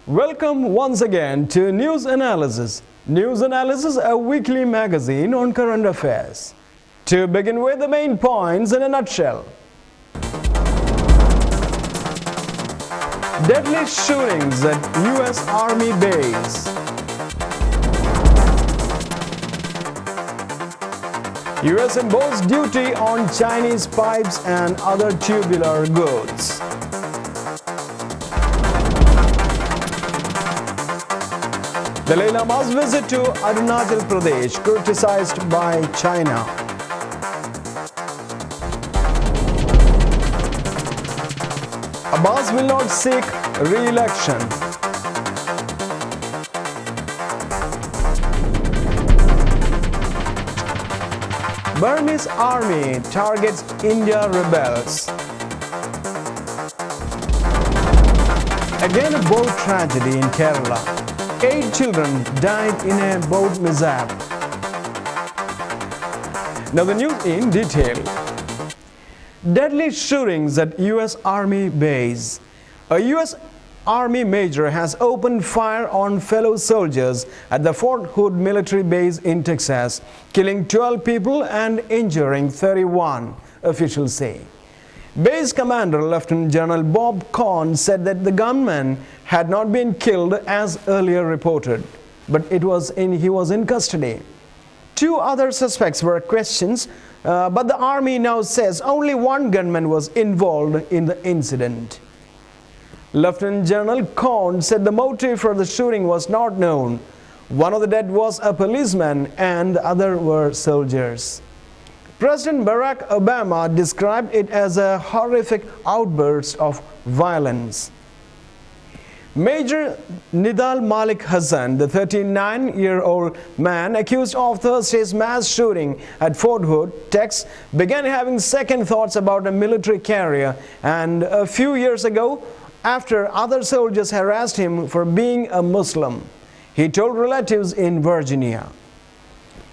Welcome once again to News Analysis. News Analysis, a weekly magazine on current affairs. To begin with, the main points in a nutshell. Deadly shootings at U.S. Army base. U.S. imposed duty on Chinese pipes and other tubular goods. Dalai Lama's visit to Arunachal Pradesh criticized by China. Abbas will not seek re-election. Burmese army targets India rebels. Again, a boat tragedy in Kerala. 8 children died in a boat mishap. Now the news in detail. Deadly shootings at U.S. Army base. A U.S. Army major has opened fire on fellow soldiers at the Fort Hood military base in Texas, killing 12 people and injuring 31, officials say. Base Commander Lieutenant General Bob Cohn said that the gunman had not been killed as earlier reported, but he was in custody. 2 other suspects were questioned, but the Army now says only 1 gunman was involved in the incident. Lieutenant General Cohn said the motive for the shooting was not known. One of the dead was a policeman and the other were soldiers. President Barack Obama described it as a horrific outburst of violence. Major Nidal Malik Hassan, the 39-year-old man accused of Thursday's mass shooting at Fort Hood, Texas, began having second thoughts about a military carrier, and a few years ago, after other soldiers harassed him for being a Muslim, he told relatives in Virginia.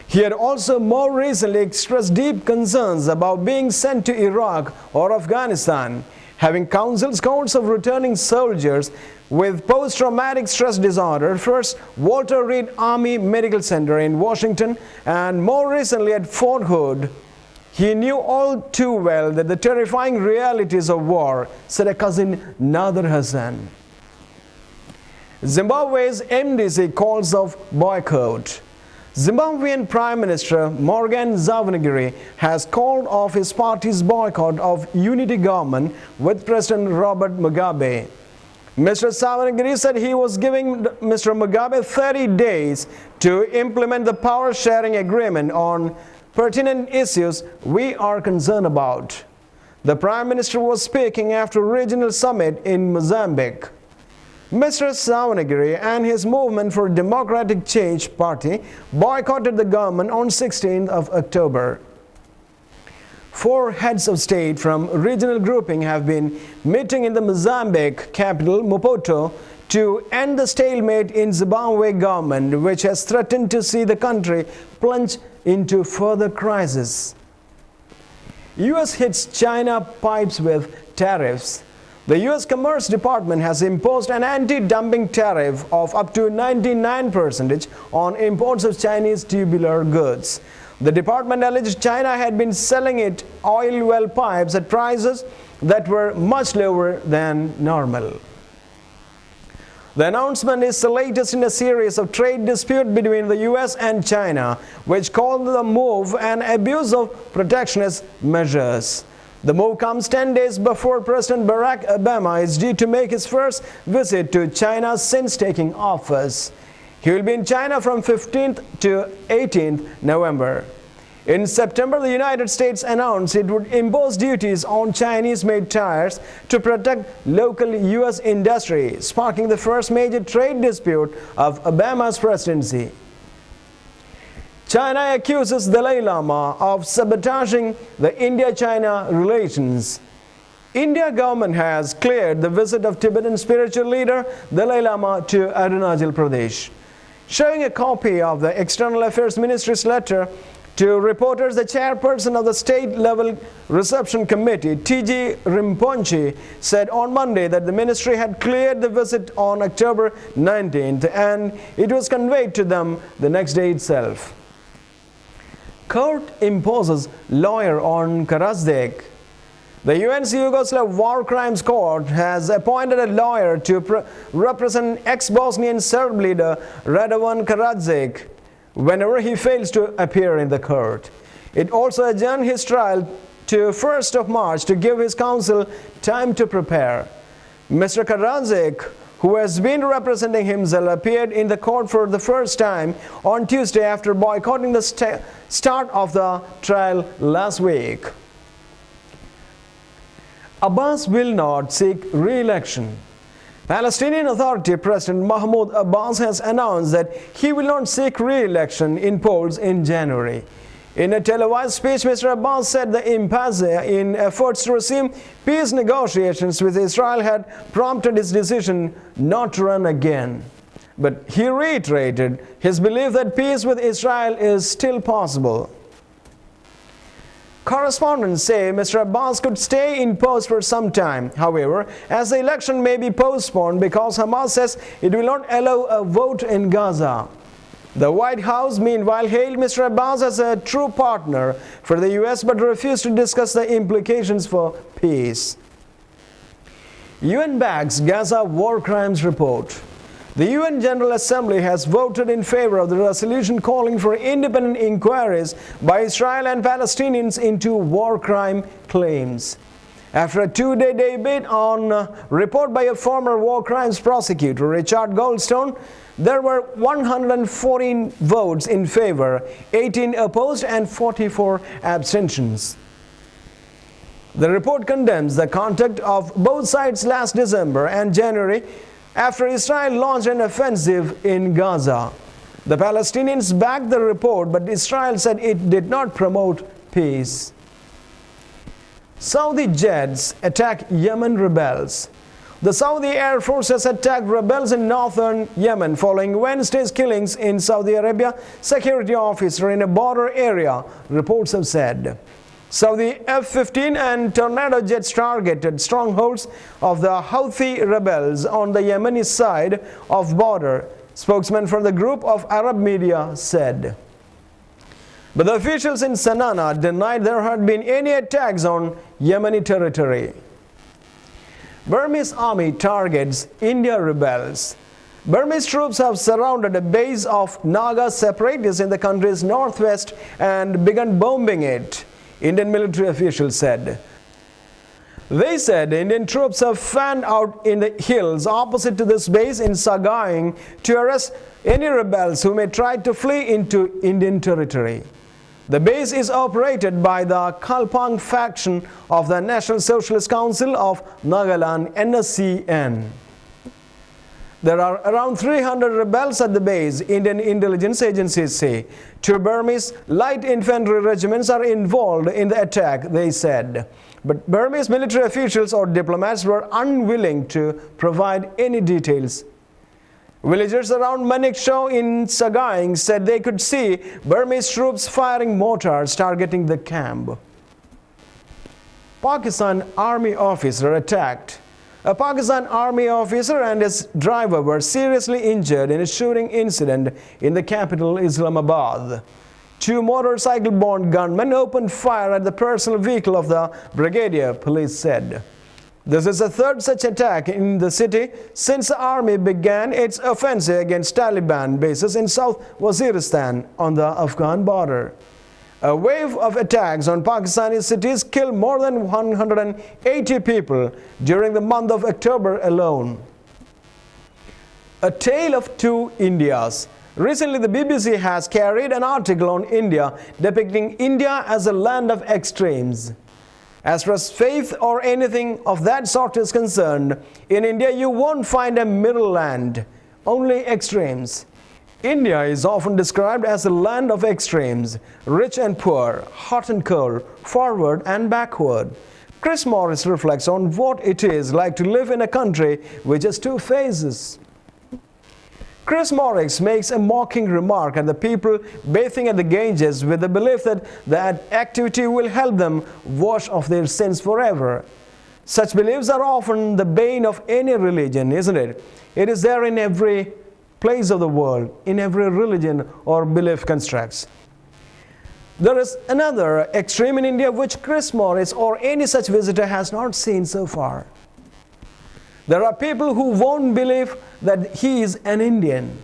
He had also more recently expressed deep concerns about being sent to Iraq or Afghanistan, having counseled scores of returning soldiers with post-traumatic stress disorder, first Walter Reed Army Medical Center in Washington and more recently at Fort Hood. He knew all too well that the terrifying realities of war, said a cousin Nader Hassan. Zimbabwe's MDC calls off boycott. Zimbabwean Prime Minister Morgan Tsvangirai has called off his party's boycott of unity government with President Robert Mugabe. Mr. Tsvangirai said he was giving Mr. Mugabe 30 days to implement the power-sharing agreement on pertinent issues we are concerned about. The Prime Minister was speaking after a regional summit in Mozambique. Mr. Tsvangirai and his Movement for Democratic Change party boycotted the government on 16th of October. 4 heads of state from regional grouping have been meeting in the Mozambique capital, Maputo, to end the stalemate in Zimbabwe government, which has threatened to see the country plunge into further crisis. U.S. hits China pipes with tariffs. The U.S. Commerce Department has imposed an anti-dumping tariff of up to 99% on imports of Chinese tubular goods. The department alleged China had been selling it oil well pipes at prices that were much lower than normal. The announcement is the latest in a series of trade disputes between the U.S. and China, which called the move an abuse of protectionist measures. The move comes 10 days before President Barack Obama is due to make his first visit to China since taking office. He will be in China from 15th to 18th November. In September, the United States announced it would impose duties on Chinese-made tires to protect local U.S. industry, sparking the first major trade dispute of Obama's presidency. China accuses Dalai Lama of sabotaging the India-China relations. India government has cleared the visit of Tibetan spiritual leader Dalai Lama to Arunachal Pradesh. Showing a copy of the External Affairs Ministry's letter To reporters, the chairperson of the state-level reception committee, T.G. Rimponchi, said on Monday that the ministry had cleared the visit on October 19th and it was conveyed to them the next day itself. Court imposes lawyer on Karadzic. The UN's Yugoslav War Crimes Court has appointed a lawyer to represent ex-Bosnian Serb leader Radovan Karadzic whenever he fails to appear in the court. It also adjourned his trial to 1st of March to give his counsel time to prepare. Mr. Karadzic, who has been representing himself, appeared in the court for the first time on Tuesday after boycotting the start of the trial last week. Abbas will not seek re-election. Palestinian Authority President Mahmoud Abbas has announced that he will not seek re-election in polls in January. In a televised speech, Mr. Abbas said the impasse in efforts to resume peace negotiations with Israel had prompted his decision not to run again. But he reiterated his belief that peace with Israel is still possible. Correspondents say Mr. Abbas could stay in post for some time, however, as the election may be postponed because Hamas says it will not allow a vote in Gaza. The White House, meanwhile, hailed Mr. Abbas as a true partner for the U.S. but refused to discuss the implications for peace. UN backs Gaza war crimes report. The UN General Assembly has voted in favor of the resolution calling for independent inquiries by Israel and Palestinians into war crime claims. After a two-day debate on a report by a former war crimes prosecutor, Richard Goldstone, there were 114 votes in favor, 18 opposed and 44 abstentions. The report condemns the conduct of both sides last December and January after Israel launched an offensive in Gaza. The Palestinians backed the report, but Israel said it did not promote peace. Saudi jets attack Yemen rebels. The Saudi Air Force has attacked rebels in northern Yemen following Wednesday's killings in Saudi Arabia security officer in a border area, reports have said. Saudi F-15 and Tornado jets targeted strongholds of the Houthi rebels on the Yemeni side of border, spokesman for the group of Arab media said. But the officials in Sana'a denied there had been any attacks on Yemeni territory. Burmese army targets India rebels. Burmese troops have surrounded a base of Naga separatists in the country's northwest and begun bombing it, Indian military officials said. They said Indian troops have fanned out in the hills opposite to this base in Sagaing to arrest any rebels who may try to flee into Indian territory. The base is operated by the Kalpang faction of the National Socialist Council of Nagaland, NSCN. There are around 300 rebels at the base, Indian intelligence agencies say. 2 Burmese light infantry regiments are involved in the attack, they said. But Burmese military officials or diplomats were unwilling to provide any details. Villagers around Manikshaw in Sagaing said they could see Burmese troops firing mortars targeting the camp. Pakistan Army officer attacked. A Pakistan Army officer and his driver were seriously injured in a shooting incident in the capital Islamabad. 2 motorcycle-bound gunmen opened fire at the personal vehicle of the brigadier, police said. This is the 3rd such attack in the city since the army began its offensive against Taliban bases in South Waziristan on the Afghan border. A wave of attacks on Pakistani cities killed more than 180 people during the month of October alone. A Tale of Two Indias. Recently, the BBC has carried an article on India depicting India as a land of extremes. As far as faith or anything of that sort is concerned, in India you won't find a middle land, only extremes. India is often described as a land of extremes, rich and poor, hot and cold, forward and backward. Chris Morris reflects on what it is like to live in a country which has 2 phases. Chris Morris makes a mocking remark at the people bathing at the Ganges with the belief that that activity will help them wash off their sins forever. Such beliefs are often the bane of any religion, isn't it? It is there in every place of the world, in every religion or belief constructs. There is another extreme in India which Chris Morris or any such visitor has not seen so far. There are people who won't believe that he is an Indian,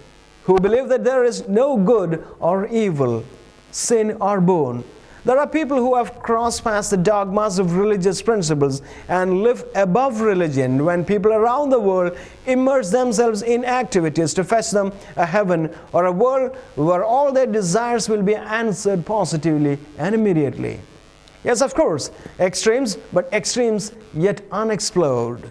who believe that there is no good or evil, sin or boon. There are people who have crossed past the dogmas of religious principles and live above religion when people around the world immerse themselves in activities to fetch them a heaven or a world where all their desires will be answered positively and immediately. Yes, of course, extremes, but extremes yet unexplored.